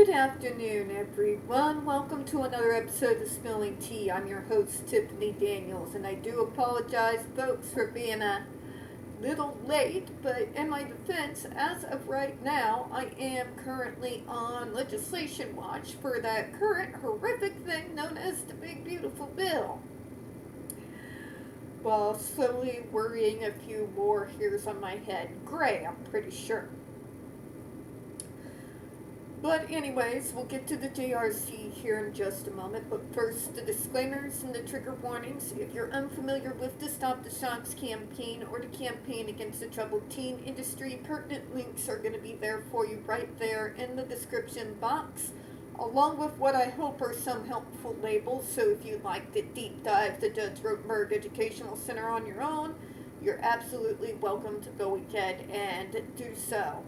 Good afternoon, everyone. Welcome to another episode of Spilling Tea. I'm your host, Tiffany Daniels, and I do apologize, folks, for being a little late, but in my defense, as of right now, I am currently on legislation watch for that current horrific thing known as the Big Beautiful Bill, while slowly worrying a few more hairs on my head. Gray, I'm pretty sure. But anyways, we'll get to the JRC here in just a moment. But first, the disclaimers and the trigger warnings. If you're unfamiliar with the Stop the Shocks campaign or the campaign against the troubled teen industry, pertinent links are going to be there for you right there in the description box, along with what I hope are some helpful labels. So if you'd like to deep dive the Judge Rotenberg Educational Center on your own, you're absolutely welcome to go ahead and do so.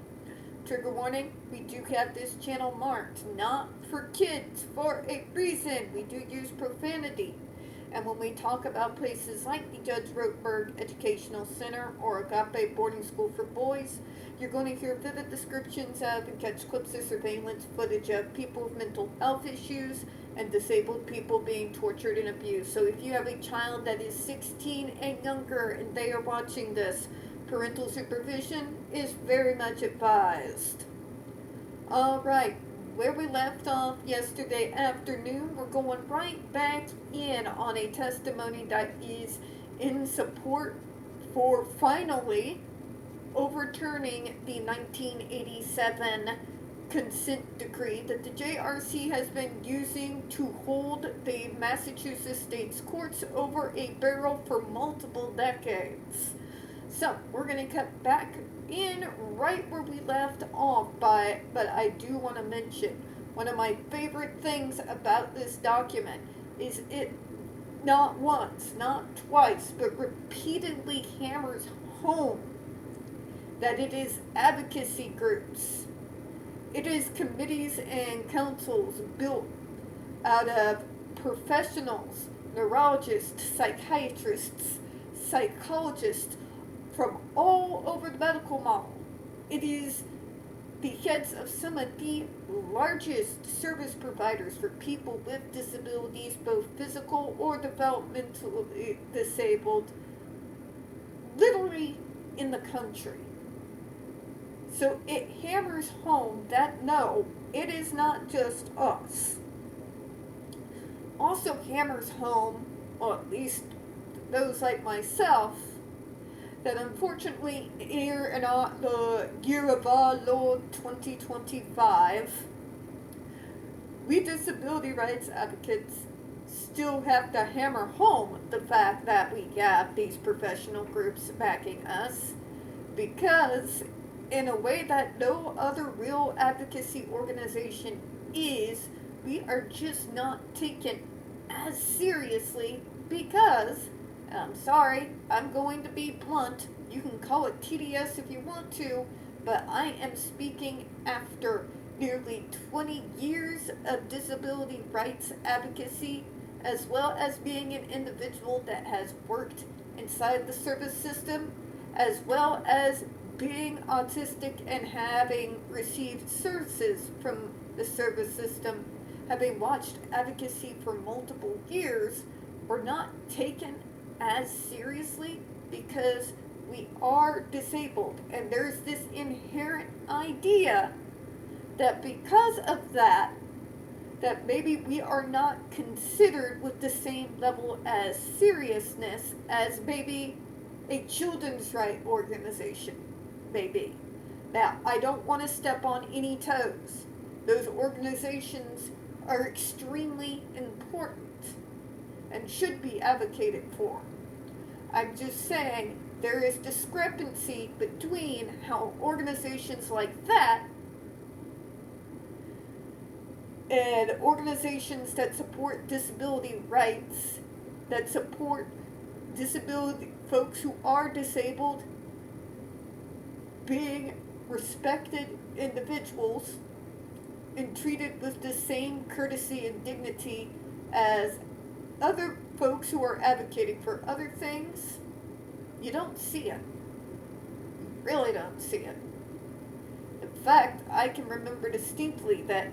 Trigger warning, we do have this channel marked not for kids for a reason. We do use profanity. And when we talk about places like the Judge Rotenberg Educational Center or Agape Boarding School for Boys, you're going to hear vivid descriptions of and catch clips of surveillance footage of people with mental health issues and disabled people being tortured and abused. So if you have a child that is 16 and younger and they are watching this, parental supervision is very much advised. Alright, where we left off yesterday afternoon, we're going right back in on a testimony that is in support for finally overturning the 1987 consent decree that the JRC has been using to hold the Massachusetts state's courts over a barrel for multiple decades. So, we're going to cut back in right where we left off, but I do want to mention one of my favorite things about this document is it not once, not twice, but repeatedly hammers home that it is advocacy groups. It is committees and councils built out of professionals, neurologists, psychiatrists, psychologists, from all over the medical model. It is the heads of some of the largest service providers for people with disabilities, both physical or developmentally disabled, literally in the country. So it hammers home that no, it is not just us. Also hammers home, or at least those like myself, that unfortunately here in the year of our Lord 2025, we disability rights advocates still have to hammer home the fact that we have these professional groups backing us, because in a way that no other real advocacy organization is, we are just not taken as seriously because, I'm sorry, I'm going to be blunt. You can call it TDS if you want to, but I am speaking after nearly 20 years of disability rights advocacy, as well as being an individual that has worked inside the service system, as well as being autistic and having received services from the service system, having watched advocacy for multiple years. We're not taken as seriously because we are disabled, and there's this inherent idea that because of that maybe we are not considered with the same level as seriousness as maybe a children's rights organization may be. Now, I don't want to step on any toes. Those organizations are extremely important and should be advocated for. I'm just saying there is discrepancy between how organizations like that and organizations that support disability rights, that support disability folks who are disabled being respected individuals and treated with the same courtesy and dignity as other folks who are advocating for other things. You don't see it. You really don't see it. In fact, I can remember distinctly that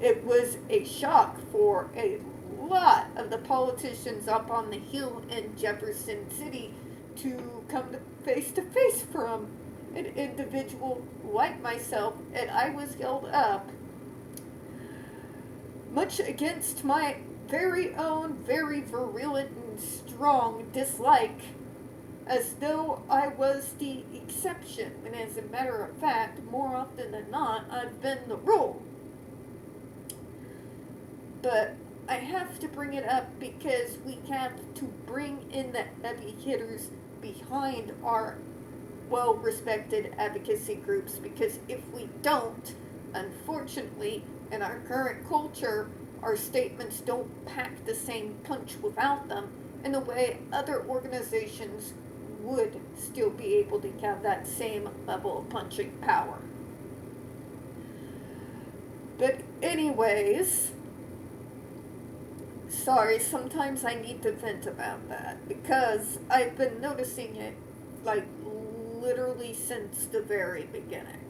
it was a shock for a lot of the politicians up on the hill in Jefferson City to come face to face from an individual like myself, and I was held up, much against my very own, very virulent and strong dislike, as though I was the exception, when as a matter of fact, more often than not, I've been the rule. But I have to bring it up because we have to bring in the heavy hitters behind our well-respected advocacy groups, because if we don't, unfortunately, in our current culture, our statements don't pack the same punch without them in the way other organizations would still be able to have that same level of punching power. But anyways, sorry, sometimes I need to vent about that, because I've been noticing it, like, literally since the very beginning.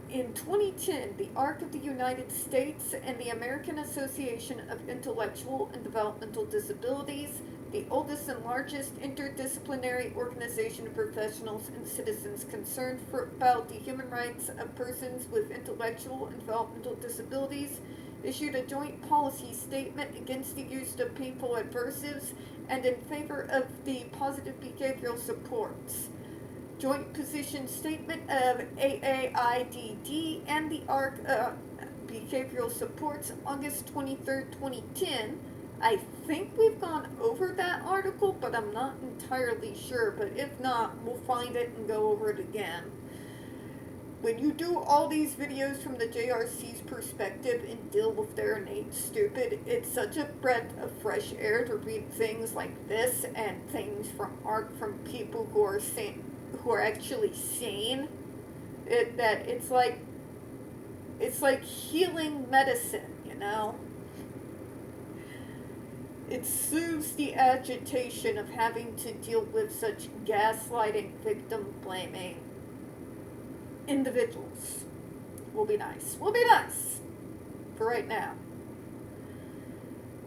In 2010, the ARC of the United States and the American Association of Intellectual and Developmental Disabilities, the oldest and largest interdisciplinary organization of professionals and citizens concerned about the human rights of persons with intellectual and developmental disabilities, issued a joint policy statement against the use of painful aversives and in favor of the positive behavioral supports. Joint position statement of AAIDD and the ARC Behavioral Supports, August 23rd, 2010. I think we've gone over that article, but I'm not entirely sure. But if not, we'll find it and go over it again. When you do all these videos from the JRC's perspective and deal with their innate stupid, it's such a breath of fresh air to read things like this and things from ARC from people who are actually sane. That it's like healing medicine, you know? It soothes the agitation of having to deal with such gaslighting, victim blaming individuals. We'll be nice. We'll be nice. For right now.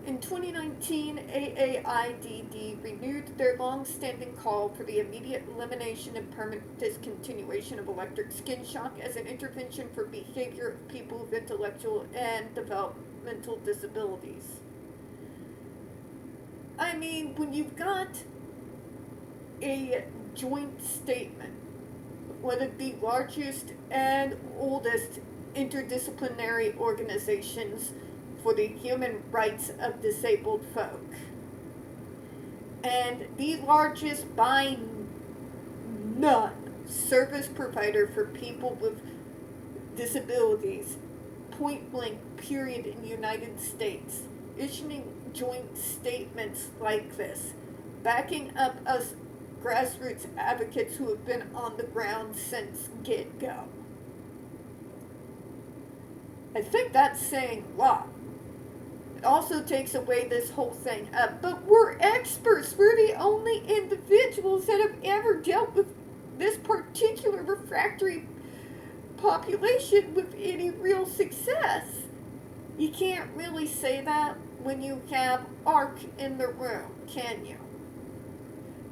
In 2019, AAIDD renewed their long-standing call for the immediate elimination and permanent discontinuation of electric skin shock as an intervention for behavior of people with intellectual and developmental disabilities. I mean, when you've got a joint statement, one of the largest and oldest interdisciplinary organizations for the human rights of disabled folk, and the largest by none service provider for people with disabilities, point blank period, in the United States, issuing joint statements like this, backing up us grassroots advocates who have been on the ground since get-go. I think that's saying a lot. It also takes away this whole thing up, but we're experts. We're the only individuals that have ever dealt with this particular refractory population with any real success. You can't really say that when you have ARC in the room, can you?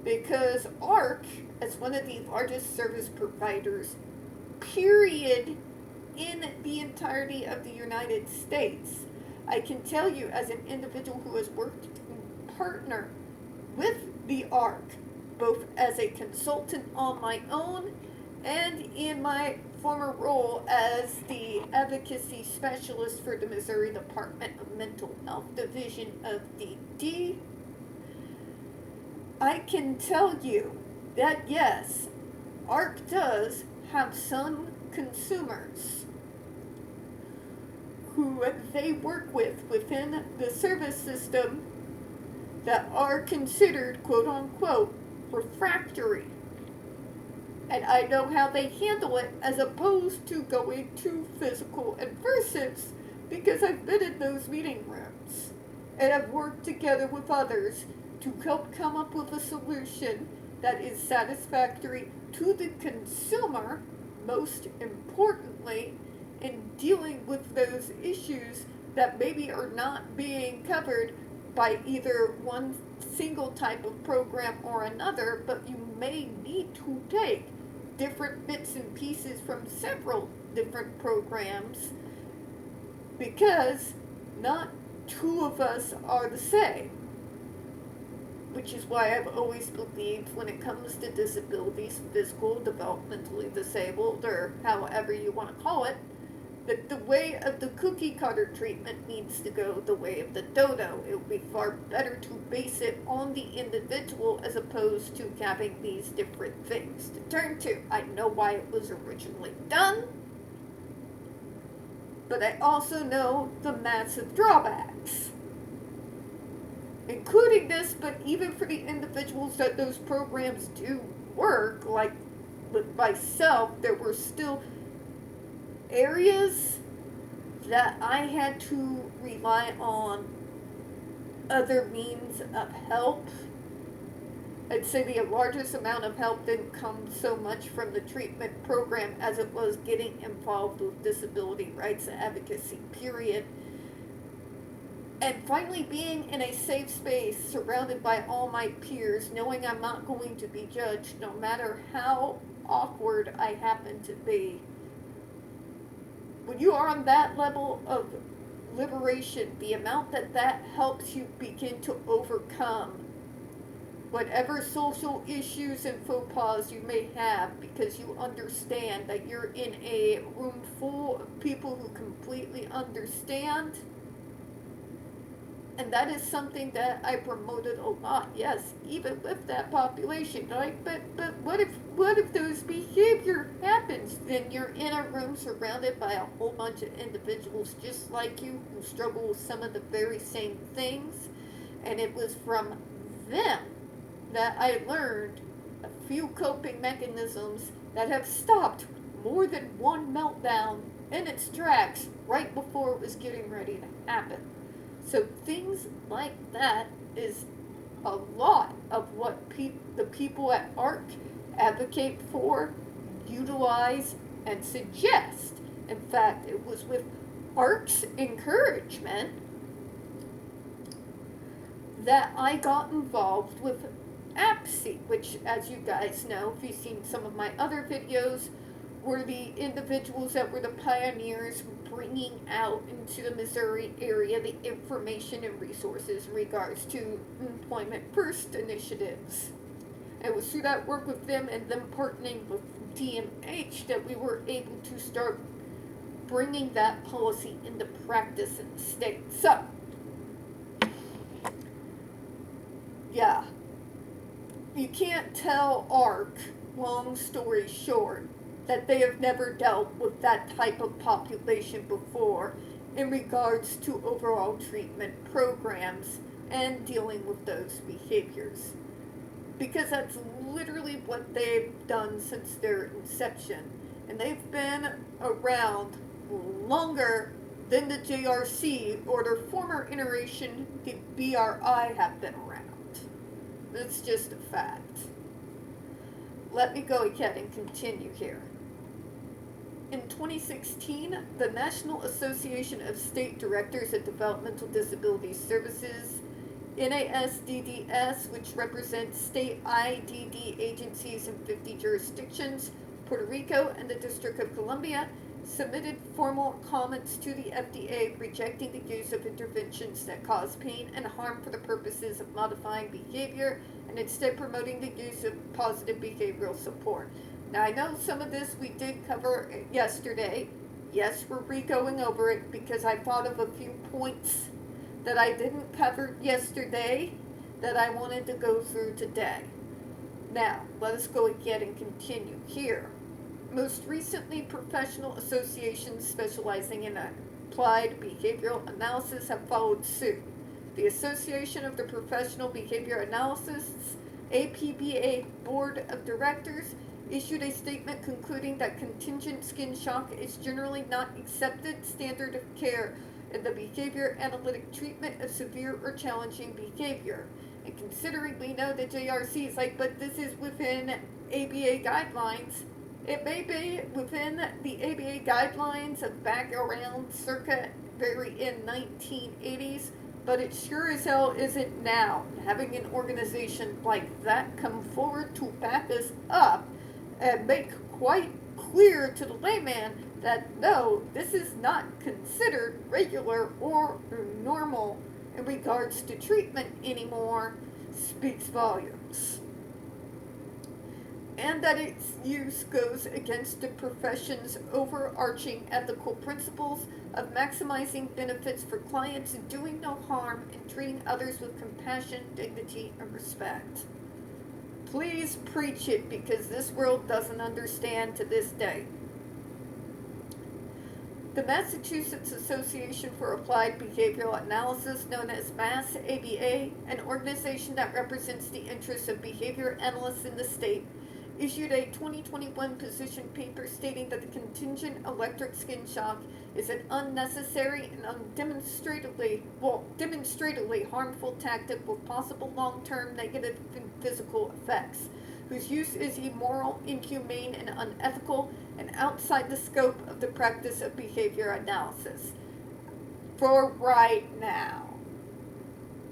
Because ARC, as one of the largest service providers, period, in the entirety of the United States, I can tell you as an individual who has worked in partner with the ARC, both as a consultant on my own and in my former role as the advocacy specialist for the Missouri Department of Mental Health Division of DD, I can tell you that yes, ARC does have some consumers who they work with within the service system that are considered, quote unquote, refractory. And I know how they handle it as opposed to going to physical aversives, because I've been in those meeting rooms and I've worked together with others to help come up with a solution that is satisfactory to the consumer, most importantly, and dealing with those issues that maybe are not being covered by either one single type of program or another, but you may need to take different bits and pieces from several different programs because not two of us are the same. Which is why I've always believed when it comes to disabilities, physical, developmentally disabled, or however you want to call it, that the way of the cookie cutter treatment needs to go the way of the dodo. It would be far better to base it on the individual as opposed to having these different things to turn to. I know why it was originally done, but I also know the massive drawbacks. Including this, but even for the individuals that those programs do work, like with myself, there were still areas that I had to rely on other means of help. I'd say the largest amount of help didn't come so much from the treatment program as it was getting involved with disability rights advocacy, period. And finally being in a safe space, surrounded by all my peers, knowing I'm not going to be judged no matter how awkward I happen to be. When you are on that level of liberation, the amount that helps you begin to overcome whatever social issues and faux pas you may have, because you understand that you're in a room full of people who completely understand. And that is something that I promoted a lot, yes, even with that population. Like, but what if those behavior happens? Then you're in a room surrounded by a whole bunch of individuals just like you who struggle with some of the very same things. And it was from them that I learned a few coping mechanisms that have stopped more than one meltdown in its tracks right before it was getting ready to happen. So things like that is a lot of what the people at ARC advocate for, utilize, and suggest. In fact, it was with ARC's encouragement that I got involved with APSI, which, as you guys know, if you've seen some of my other videos, were the individuals that were the pioneers bringing out into the Missouri area the information and resources in regards to employment first initiatives. It was through that work with them and them partnering with DMH that we were able to start bringing that policy into practice in the state. So, yeah, you can't tell ARC, long story short, that they have never dealt with that type of population before in regards to overall treatment programs and dealing with those behaviors. Because that's literally what they've done since their inception. And they've been around longer than the JRC or their former iteration, the BRI, have been around. That's just a fact. Let me go ahead and continue here. In 2016, the National Association of State Directors of Developmental Disability Services, NASDDS, which represents state IDD agencies in 50 jurisdictions, Puerto Rico, and the District of Columbia, submitted formal comments to the FDA rejecting the use of interventions that cause pain and harm for the purposes of modifying behavior and instead promoting the use of positive behavioral support. Now, I know some of this we did cover yesterday. Yes, we're re-going over it because I thought of a few points that I didn't cover yesterday that I wanted to go through today. Now, let us go ahead and continue here. Most recently, professional associations specializing in applied behavioral analysis have followed suit. The Association of the Professional Behavior Analysts, APBA Board of Directors, issued a statement concluding that contingent skin shock is generally not accepted standard of care in the behavior analytic treatment of severe or challenging behavior. And considering we know the JRC is like, but this is within ABA guidelines, It may be within the ABA guidelines of back around circa very in 1980s, but it sure as hell isn't now. Having an organization like that come forward to back us up and make quite clear to the layman that no, this is not considered regular or normal in regards to treatment anymore speaks volumes. And that its use goes against the profession's overarching ethical principles of maximizing benefits for clients and doing no harm and treating others with compassion, dignity, and respect. Please preach it, because this world doesn't understand to this day. The Massachusetts Association for Applied Behavioral Analysis, known as MASS ABA, an organization that represents the interests of behavior analysts in the state, issued a 2021 position paper stating that the contingent electric skin shock is an unnecessary and demonstratively harmful tactic with possible long-term negative physical effects, whose use is immoral, inhumane, and unethical, and outside the scope of the practice of behavior analysis. For right now.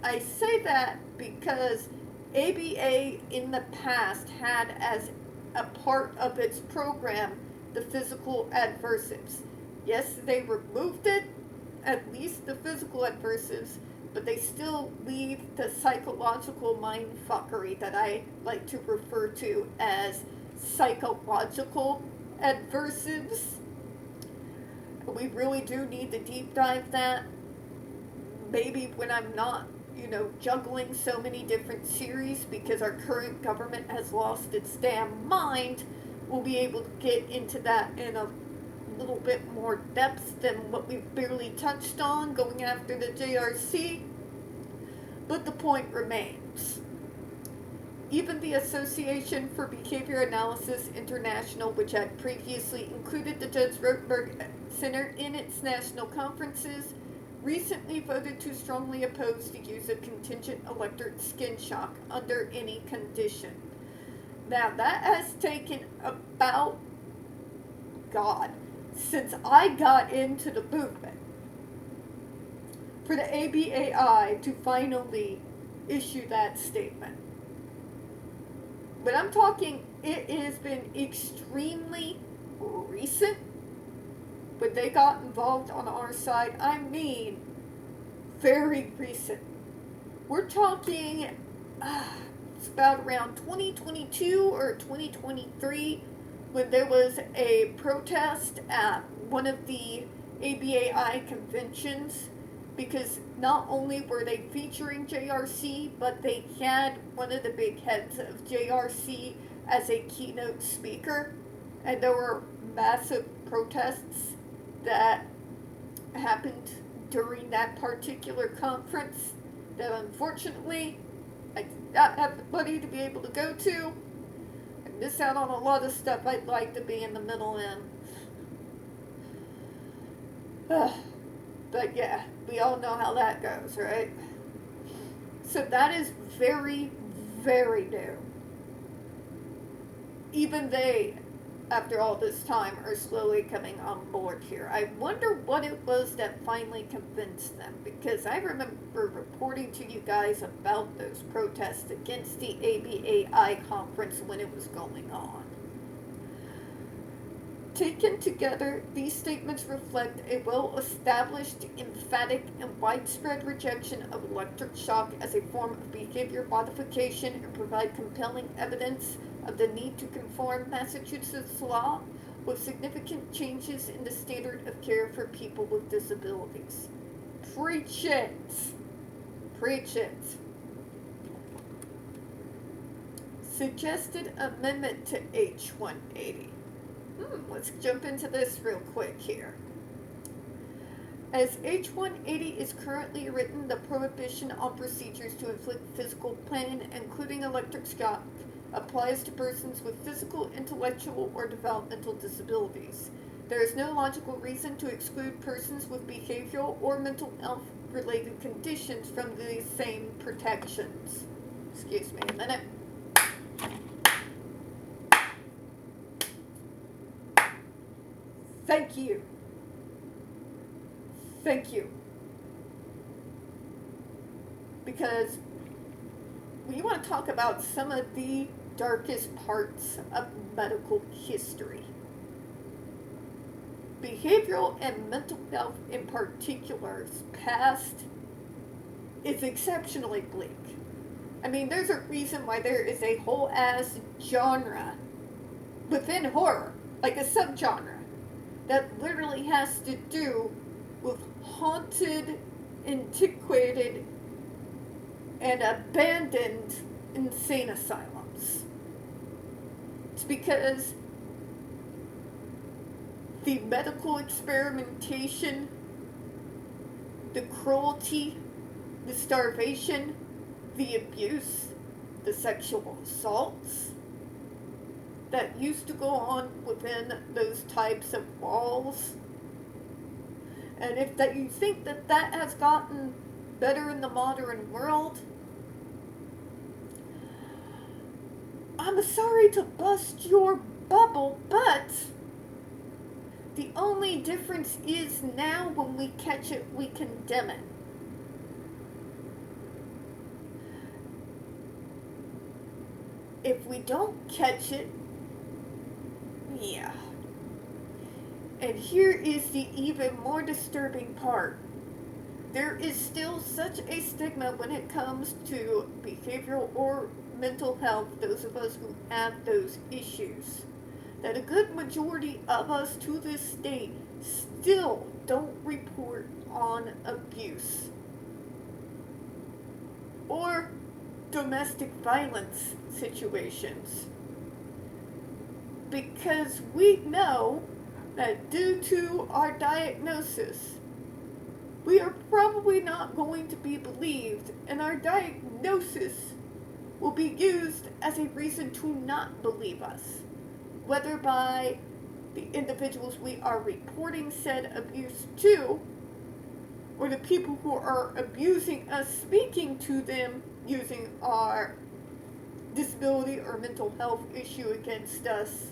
I say that because ABA in the past had as a part of its program the physical aversives. Yes, they removed it, at least the physical aversives, but they still leave the psychological mindfuckery that I like to refer to as psychological aversives. We really do need to deep dive that. Maybe when I'm not juggling so many different series because our current government has lost its damn mind, we'll be able to get into that in a little bit more depth than what we've barely touched on going after the JRC. But the point remains. Even the Association for Behavior Analysis International, which had previously included the Judge Rotenberg Center in its national conferences, recently voted to strongly oppose the use of contingent electric skin shock under any condition. Now, that has taken about, since I got into the movement, for the ABAI to finally issue that statement. But I'm talking, it has been extremely recent. When they got involved on our side, I mean very recent. We're talking, it's about around 2022 or 2023 when there was a protest at one of the ABAI conventions, because not only were they featuring JRC, but they had one of the big heads of JRC as a keynote speaker, and there were massive protests that happened during that particular conference that unfortunately I did not have the money to be able to go to. I miss out on a lot of stuff I'd like to be in the middle in. But yeah, we all know how that goes, right? So that is very, very new. Even they, after all this time, are slowly coming on board here. I wonder what it was that finally convinced them, because I remember reporting to you guys about those protests against the ABAI conference when it was going on. Taken together, these statements reflect a well-established, emphatic, and widespread rejection of electric shock as a form of behavior modification and provide compelling evidence of the need to conform Massachusetts law with significant changes in the standard of care for people with disabilities. Preach it! Preach it! Suggested amendment to H.180. Let's jump into this real quick here. As H.180 is currently written, the prohibition on procedures to inflict physical pain, including electric shock, applies to persons with physical, intellectual, or developmental disabilities. There is no logical reason to exclude persons with behavioral or mental health-related conditions from these same protections. 'Excuse me a minute. Thank you. Thank you. Because we want to talk about some of the darkest parts of medical history. Behavioral and mental health in particular's past is exceptionally bleak. I mean, there's a reason why there is a whole ass genre within horror, like a subgenre, that literally has to do with haunted, antiquated, and abandoned insane asylums. It's because the medical experimentation, the cruelty, the starvation, the abuse, the sexual assaults that used to go on within those types of walls. And if that you think that that has gotten better in the modern world, I'm sorry to bust your bubble, but the only difference is now when we catch it, we condemn it. If we don't catch it, yeah. And here is the even more disturbing part. There is still such a stigma when it comes to behavioral or mental health, those of us who have those issues, that a good majority of us to this day still don't report on abuse or domestic violence situations, because we know that due to our diagnosis, we are probably not going to be believed, and our diagnosis will be used as a reason to not believe us, whether by the individuals we are reporting said abuse to, or the people who are abusing us speaking to them using our disability or mental health issue against us.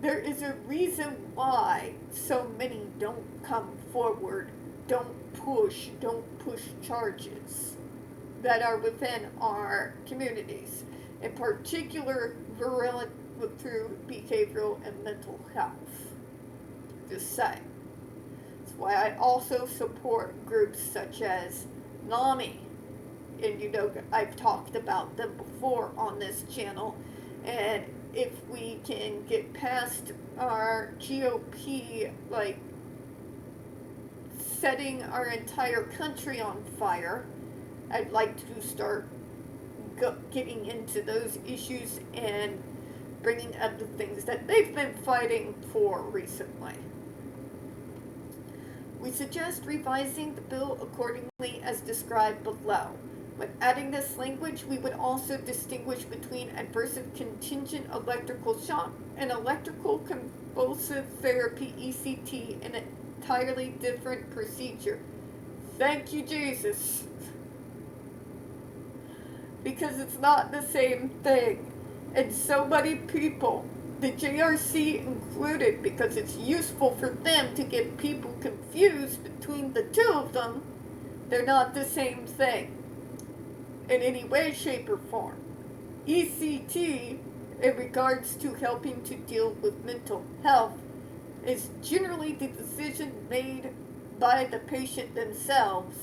There is a reason why so many don't come forward, don't push charges that are within our communities, in particular through behavioral and mental health. Just saying. That's why I also support groups such as NAMI, and you know I've talked about them before on this channel, and if we can get past our GOP, like, setting our entire country on fire, I'd like to start getting into those issues and bringing up the things that they've been fighting for recently. We suggest revising the bill accordingly as described below. When adding this language, we would also distinguish between aversive contingent electrical shock and electrical convulsive therapy, ECT, an entirely different procedure. Thank you, Jesus. Because it's not the same thing. And so many people, the JRC included, because it's useful for them to get people confused between the two of them, they're not the same thing in any way, shape, or form. ECT, in regards to helping to deal with mental health, is generally the decision made by the patient themselves.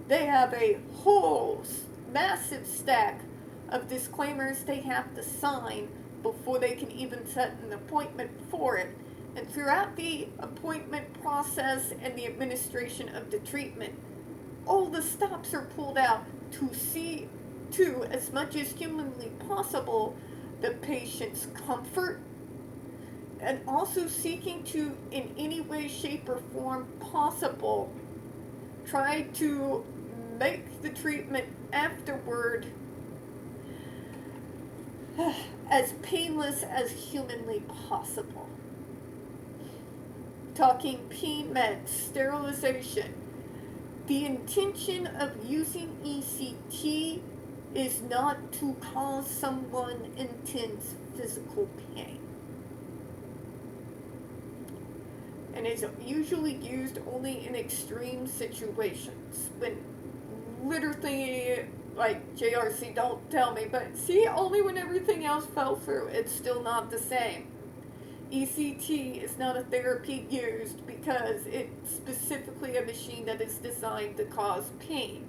They have a whole massive stack of disclaimers they have to sign before they can even set an appointment for it. And throughout the appointment process and the administration of the treatment, all the stops are pulled out to see to, as much as humanly possible, the patient's comfort, and also seeking to, in any way, shape, or form possible, try to make the treatment afterward as painless as humanly possible. Talking pain meds, sterilization. The intention of using ECT is not to cause someone intense physical pain. and is usually used only in extreme situations when literally, like, JRC, don't tell me, but see, only when everything else fell through, it's still not the same. ECT is not a therapy used because it's specifically a machine that is designed to cause pain.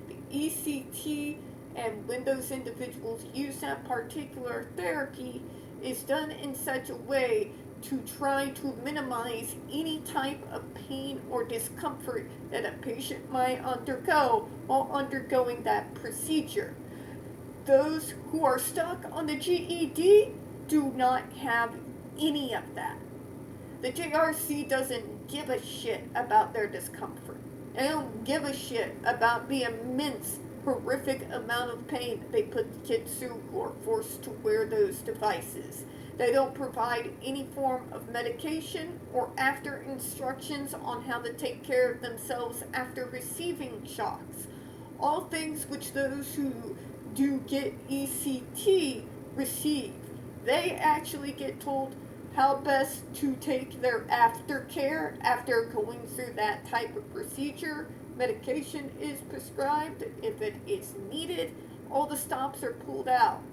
The ECT, and when those individuals use that particular therapy, is done in such a way to try to minimize any type of pain or discomfort that a patient might undergo while undergoing that procedure. Those who are stuck on the GED do not have any of that. The JRC doesn't give a shit about their discomfort. They don't give a shit about the immense, horrific amount of pain that they put the kids through who are forced to wear those devices. They don't provide any form of medication or after instructions on how to take care of themselves after receiving shocks. All things which those who do get ECT receive. They actually get told how best to take their aftercare after going through that type of procedure. Medication is prescribed if it is needed. All the stops are pulled out.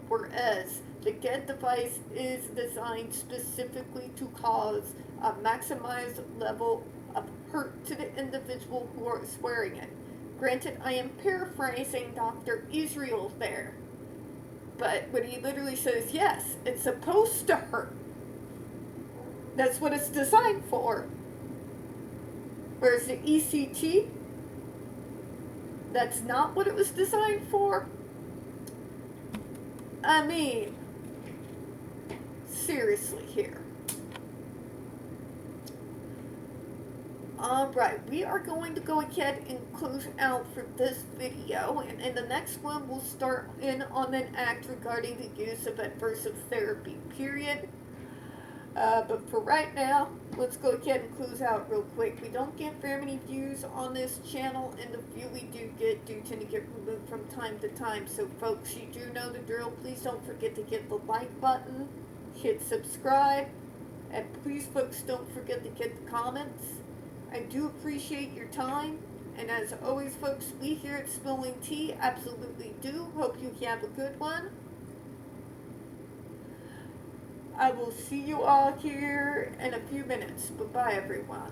Whereas the GED device is designed specifically to cause a maximized level of hurt to the individual who is wearing it. Granted, I am paraphrasing Dr. Israel there, but when he literally says, yes, it's supposed to hurt. That's what it's designed for. Whereas the ECT, that's not what it was designed for. I mean, seriously here. Alright, we are going to go ahead and close out for this video, and in the next one we'll start in on an act regarding the use of aversive therapy, period. But for right now, let's go ahead and close out real quick. We don't get very many views on this channel, and the few we do tend to get removed from time to time. So folks, you do know the drill. Please don't forget to hit the like button, hit subscribe, and please folks don't forget to hit the comments. I do appreciate your time, and as always folks, we here at Spilling Tea absolutely do hope you have a good one. I will see you all here in a few minutes. Bye-bye, everyone.